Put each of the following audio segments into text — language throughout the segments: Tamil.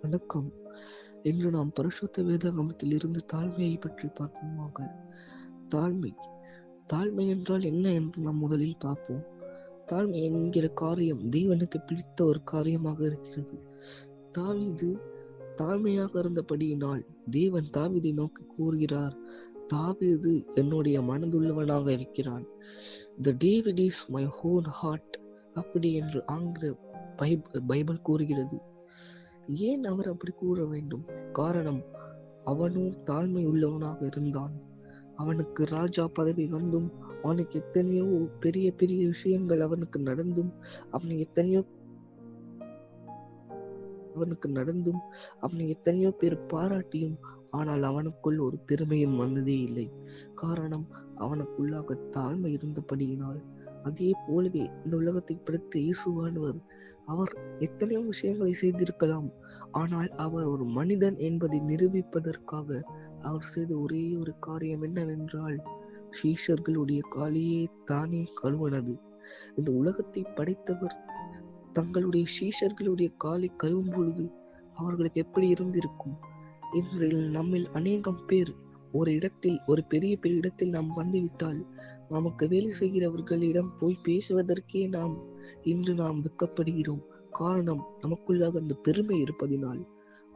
வணக்கம். இன்று நாம் பரிசுத்த வேதாகமத்தில் இருந்து தாழ்மையை பற்றி பார்ப்போமாக. தாழ்மை தாழ்மை என்றால் என்ன என்று நாம் முதலில் பார்ப்போம். தாழ்மை என்கிற காரியம் தேவனுக்கு பிடித்த ஒரு காரியமாக இருக்கிறது. தாவீது தாழ்மையாக இருந்தபடியினால் தேவன் தாவீதை நோக்கி கூறுகிறார், தாவீது என்னுடைய மனதுள்ளவனாக இருக்கிறான். The David is my own heart, அப்படி என்று ஆங்கில பைபிள் கூறுகிறது. ஏன் அவர் அப்படி கூற வேண்டும்? காரணம், அவனும் தாழ்மை உள்ளவனாக இருந்தான். அவனுக்கு ராஜா பதவி வந்தும், அவனுக்கு எத்தனையோ பெரிய பெரிய விஷயங்கள் அவனுக்கு நடந்தும், அவனை எத்தனையோ பேர் பாராட்டியும், ஆனால் அவனுக்குள் ஒரு பெருமையும் வந்ததே இல்லை. காரணம், அவனுக்குள்ளாக தாழ்மை இருந்தபடியினால். அதே போலவே இந்த உலகத்தை படைத்த இயேசுவானவர், அவர் எத்தனையோ விஷயங்களை செய்திருக்கலாம். ஆனால் அவர் ஒரு மனிதன் என்பதை நிரூபிப்பதற்காக அவர் செய்த ஒரே ஒரு காரியம் என்னவென்றால், சீஷர்களுடைய காலையே தானே கழுவனது. இந்த உலகத்தை படைத்தவர் தங்களுடைய சீஷர்களுடைய காலை கழுவும் பொழுது அவர்களுக்கு எப்படி இருந்திருக்கும்? இன்றில் நம்மில் அநேகம் பேர் ஒரு பெரிய இடத்தில் நாம் வந்துவிட்டால், நமக்கு வேலை செய்கிறவர்களிடம் போய் பேசுவதற்கே இன்று நாம் வெட்கப்படுகிறோம். காரணம், நமக்குள்ளாக அந்த பெருமை இருப்பதினால்.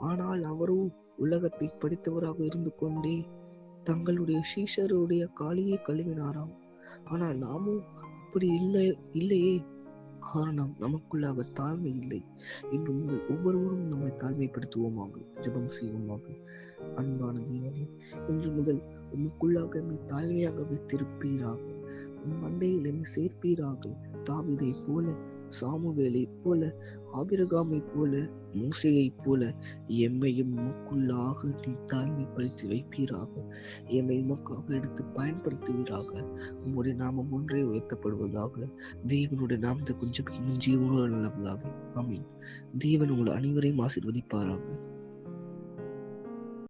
ஆனால் அவரோ உலகத்தை படித்தவராக இருந்து கொண்டே தங்களுடைய சீஷருடைய காலையை கழுவினாராம். ஆனால் நாமும் அப்படி இல்லையே. காரணம், நமக்குள்ளாக தாழ்மை இல்லை. இன்று உங்கள் ஒவ்வொருவரும் நம்மை தாழ்மைப்படுத்துவோமாக, ஜெபம் செய்வோமாக. அன்பான தேவனே, இன்று முதல் உமக்குள்ளாக என்னை தாழ்மையாக வைத்திருப்பீராக. உன் மண்டையில் என்னை சேர்ப்பீராக. தாவீதை போல, சாமுவேலை போல, ஆபிரகாமை போல, மோசேயை போல எம்மையும் உமக்குள்ளாக நீ தாழ்மைப்படுத்தி வைப்பீராக. எம்மை உமக்காக எடுத்து பயன்படுத்துவீராக. உம்முடைய நாமம் ஒன்றே உயர்த்தப்படுவதாக. தேவனுடைய நாமத்தை கொஞ்சம் ஜீவனோடு நல்லதாக. ஆமீன். தேவன் உங்கள் அனைவரையும் ஆசீர்வதிப்பாராக.